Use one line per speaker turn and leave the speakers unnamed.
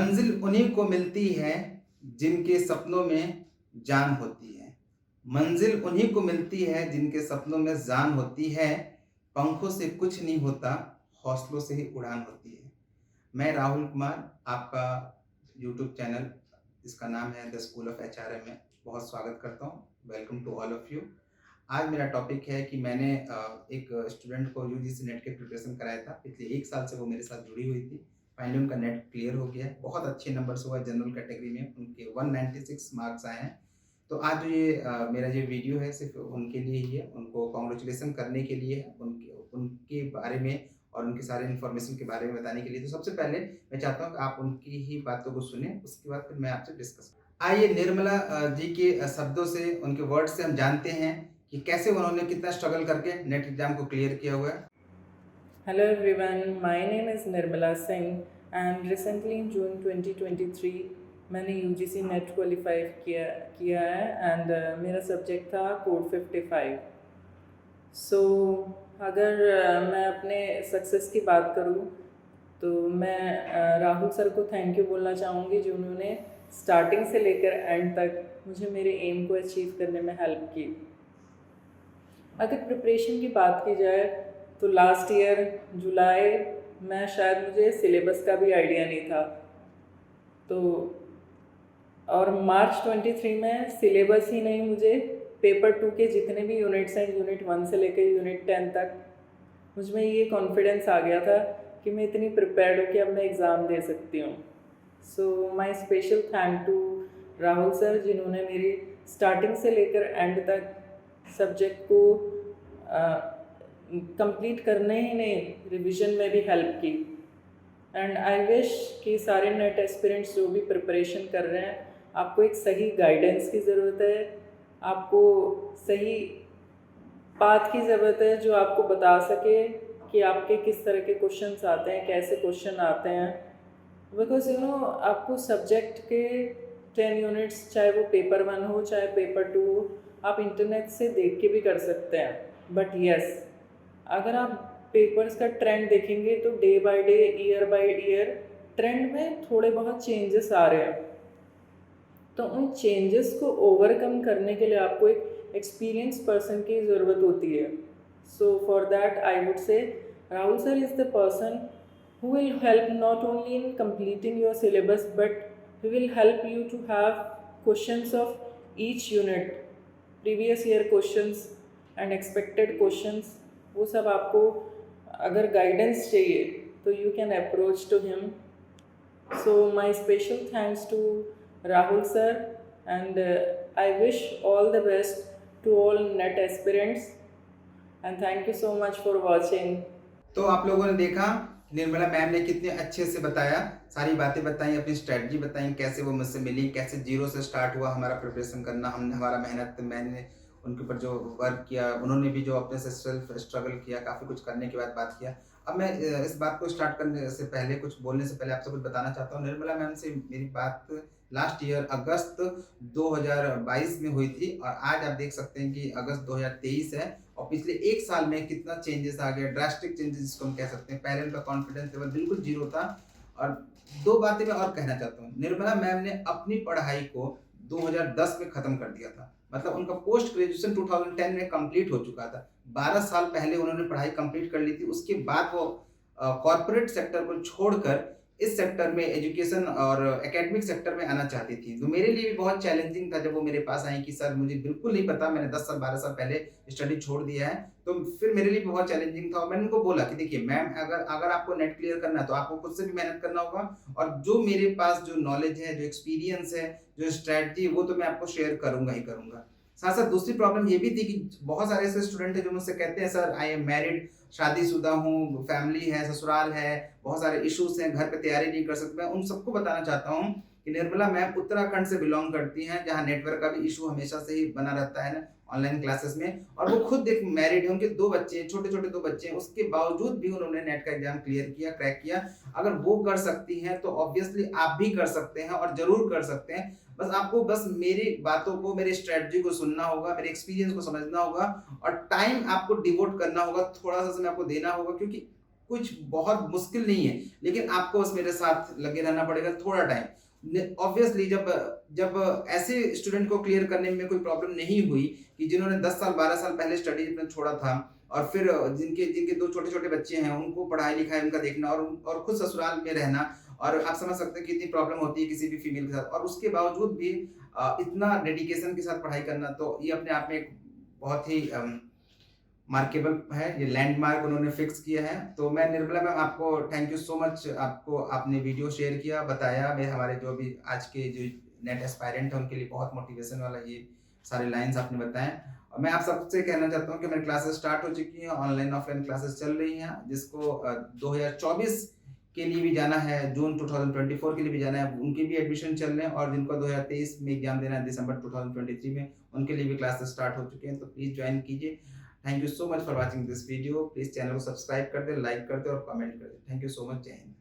मंजिल उन्हीं को मिलती है जिनके सपनों में जान होती है। मंजिल उन्हीं को मिलती है जिनके सपनों में जान होती है। पंखों से कुछ नहीं होता, हौसलों से ही उड़ान होती है। मैं राहुल कुमार, आपका यूट्यूब चैनल जिसका नाम है द स्कूल ऑफ एचआरएम में बहुत स्वागत करता हूँ। Welcome to all of you. आज मेरा टॉपिक है कि मैंने एक स्टूडेंट को यूजीसी नेट के प्रिपरेशन कराया था। पिछले 1 साल से वो मेरे साथ जुड़ी हुई थी। फाइनली उनका नेट क्लियर हो गया है। बहुत अच्छे नंबर्स हुआ जनरल कैटेगरी में, उनके 196 मार्क्स आए हैं। तो आज जो ये मेरा जो वीडियो है सिर्फ उनके लिए ही है, उनको कांग्रेचुलेशन करने के लिए है, उनके उनके बारे में और उनके सारे इन्फॉर्मेशन के बारे में बताने के लिए। तो सबसे पहले मैं चाहता हूँ कि आप उनकी ही बातों को सुनें, उसके बाद फिर मैं आपसे डिस्कस आइए निर्मला जी के शब्दों से, उनके वर्ड से हम जानते हैं कि कैसे उन्होंने कितना स्ट्रगल करके नेट एग्जाम को क्लियर किया हुआ है।
Hello everyone, my name is Nirmala Singh and recently in June 2023 मैंने UGC नेट क्वालिफाई किया है एंड मेरा सब्जेक्ट था कोड 55। सो अगर मैं अपने सक्सेस की बात करूँ तो मैं राहुल सर को थैंक यू बोलना चाहूँगी जो उन्होंने स्टार्टिंग से लेकर एंड तक मुझे मेरे एम को अचीव करने में हेल्प की। अगर प्रिपरेशन की बात की जाए तो लास्ट ईयर जुलाई में शायद मुझे सिलेबस का भी आइडिया नहीं था, तो और मार्च 23 में सिलेबस ही नहीं, मुझे पेपर 2 के जितने भी यूनिट्स हैं, यूनिट 1 से लेकर यूनिट 10 तक, मुझ में ये कॉन्फिडेंस आ गया था कि मैं इतनी प्रिपेयर्ड हूँ कि अब मैं एग्ज़ाम दे सकती हूँ। So my special thank to Rahul sir जिन्होंने मेरी स्टार्टिंग से लेकर एंड तक सब्जेक्ट को कंप्लीट करने ही नहीं, रिवीजन में भी हेल्प की। एंड आई विश कि सारे नेट एस्पिरेंट्स जो भी प्रिपरेशन कर रहे हैं, आपको एक सही गाइडेंस की ज़रूरत है, आपको सही पाथ की ज़रूरत है जो आपको बता सके कि आपके किस तरह के क्वेश्चंस आते हैं, कैसे क्वेश्चन आते हैं। बिकॉज आपको सब्जेक्ट के 10 यूनिट्स, चाहे वो पेपर 1 हो चाहे पेपर 2 हो, आप इंटरनेट से देख के भी कर सकते हैं। बट यस, अगर आप पेपर्स का ट्रेंड देखेंगे तो day by day, year by year trend में थोड़े बहुत चेंजेस आ रहे हैं। तो उन चेंजेस को ओवरकम करने के लिए आपको एक एक्सपीरियंस पर्सन की ज़रूरत होती है। So for that I would say Rahul sir is the person who will help not only in completing your syllabus but he will help you to have questions of each unit, previous year questions and expected questions। वो सब आपको अगर guidance चाहिए तो you can approach to him. So my special thanks to Rahul sir and I wish all the best to all NET aspirants and thank you so much for watching.
तो आप लोगों ने देखा निर्मला मैम ने कितने अच्छे से बताया, सारी बातें बताई, अपनी स्ट्रेटजी बताई, कैसे वो मुझसे मिली, कैसे जीरो से स्टार्ट हुआ हमारा प्रिपरेशन करना, हमने हमारा मेहनत, मैंने उनके ऊपर जो वर्क किया, उन्होंने भी जो अपने से सेल्फ स्ट्रगल किया, काफ़ी कुछ करने के बाद बात किया। अब मैं इस बात को स्टार्ट करने से पहले, कुछ बोलने से पहले आपसे कुछ बताना चाहता हूँ। निर्मला मैम से मेरी बात लास्ट ईयर अगस्त 2022 में हुई थी और आज आप देख सकते हैं कि अगस्त 2023 है और पिछले 1 साल में कितना चेंजेस आ गया, ड्रास्टिक चेंजेस जिसको हम कह सकते हैं। पहले उनका कॉन्फिडेंस लेवल बिल्कुल जीरो था। और 2 बातें मैं और कहना चाहता हूँ। निर्मला मैम ने अपनी पढ़ाई को 2010 में खत्म कर दिया था, मतलब उनका पोस्ट ग्रेजुएशन 2010 में कंप्लीट हो चुका था। 12 साल पहले उन्होंने पढ़ाई कंप्लीट कर ली थी। उसके बाद वो कॉर्पोरेट सेक्टर को छोड़कर इस सेक्टर में, एजुकेशन और एकेडमिक सेक्टर में आना चाहती थी। तो मेरे लिए भी बहुत चैलेंजिंग था जब वो मेरे पास आई कि सर मुझे बिल्कुल नहीं पता, मैंने 10 साल 12 साल पहले स्टडी छोड़ दिया है। तो फिर मेरे लिए भी बहुत चैलेंजिंग था और मैंने उनको बोला कि देखिए मैम, अगर आपको नेट क्लियर करना है तो आपको खुद से भी मेहनत करना होगा और जो मेरे पास जो नॉलेज है, जो एक्सपीरियंस है, जो स्ट्रैटेजी, वो तो मैं आपको शेयर करूंगा ही करूंगा। साथ साथ दूसरी प्रॉब्लम ये भी थी कि बहुत सारे ऐसे स्टूडेंट हैं जो मुझसे कहते हैं सर आई एम मैरिड, शादीशुदा हूँ, फैमिली है, ससुराल है, बहुत सारे इश्यूज हैं, घर पे तैयारी नहीं कर सकते। मैं उन सबको बताना चाहता हूँ कि निर्मला मैम उत्तराखंड से बिलोंग करती हैं, जहाँ नेटवर्क का भी इशू हमेशा से ही बना रहता है ना ऑनलाइन क्लासेस में। और वो खुद एक मैरिड है, उनके 2 बच्चे हैं, छोटे छोटे 2 बच्चे हैं, उसके बावजूद भी उन्होंने नेट का एग्जाम क्लियर किया, क्रैक किया। अगर वो कर सकती हैं तो ऑब्वियसली आप भी कर सकते हैं और जरूर कर सकते हैं। बस आपको मेरी बातों को, मेरी स्ट्रेटजी को सुनना होगा, मेरे एक्सपीरियंस को समझना होगा और टाइम आपको डिवोट करना होगा, थोड़ा सा समय आपको देना होगा। क्योंकि कुछ बहुत मुश्किल नहीं है, लेकिन आपको बस मेरे साथ लगे रहना पड़ेगा थोड़ा टाइम। ऑब्वियसली जब जब ऐसे स्टूडेंट को क्लियर करने में कोई प्रॉब्लम नहीं हुई कि जिन्होंने 10 साल 12 साल पहले स्टडी अपना छोड़ा था, और फिर जिनके जिनके 2 छोटे-छोटे बच्चे हैं, उनको पढ़ाई-लिखाई उनका देखना और खुद ससुराल में रहना, और आप समझ सकते हैं कितनी प्रॉब्लम होती है किसी भी फीमेल के साथ, और उसके बावजूद भी इतना डेडिकेशन के साथ पढ़ाई करना, तो ये अपने आप में एक बहुत ही मार्केबल है, ये लैंडमार्क उन्होंने फिक्स किया है। तो मैं निर्मला मैम आपको थैंक यू सो मच, आपको आपने वीडियो शेयर किया, बताया, मैं हमारे जो भी आज के जो नेट एस्पायरेंट है उनके लिए बहुत मोटिवेशन वाला ये सारे लाइन्स आपने बताएँ। और मैं आप सबसे कहना चाहता हूँ कि मेरी क्लासेस स्टार्ट हो चुकी हैं, ऑनलाइन ऑफलाइन क्लासेस चल रही हैं, जिसको 2024 के लिए भी जाना है, जून 2024 के लिए भी जाना है, उनके भी एडमिशन चल रहे हैं, और जिनको 2023 में एग्जाम देना है दिसंबर 2023 में, उनके लिए भी क्लासेस स्टार्ट हो चुके हैं, तो प्लीज़ ज्वाइन कीजिए। Thank you so much for watching this video. Please channel को सब्सक्राइब कर दें, लाइक कर दें और कमेंट कर दें। Thank you so much. जय हिंद।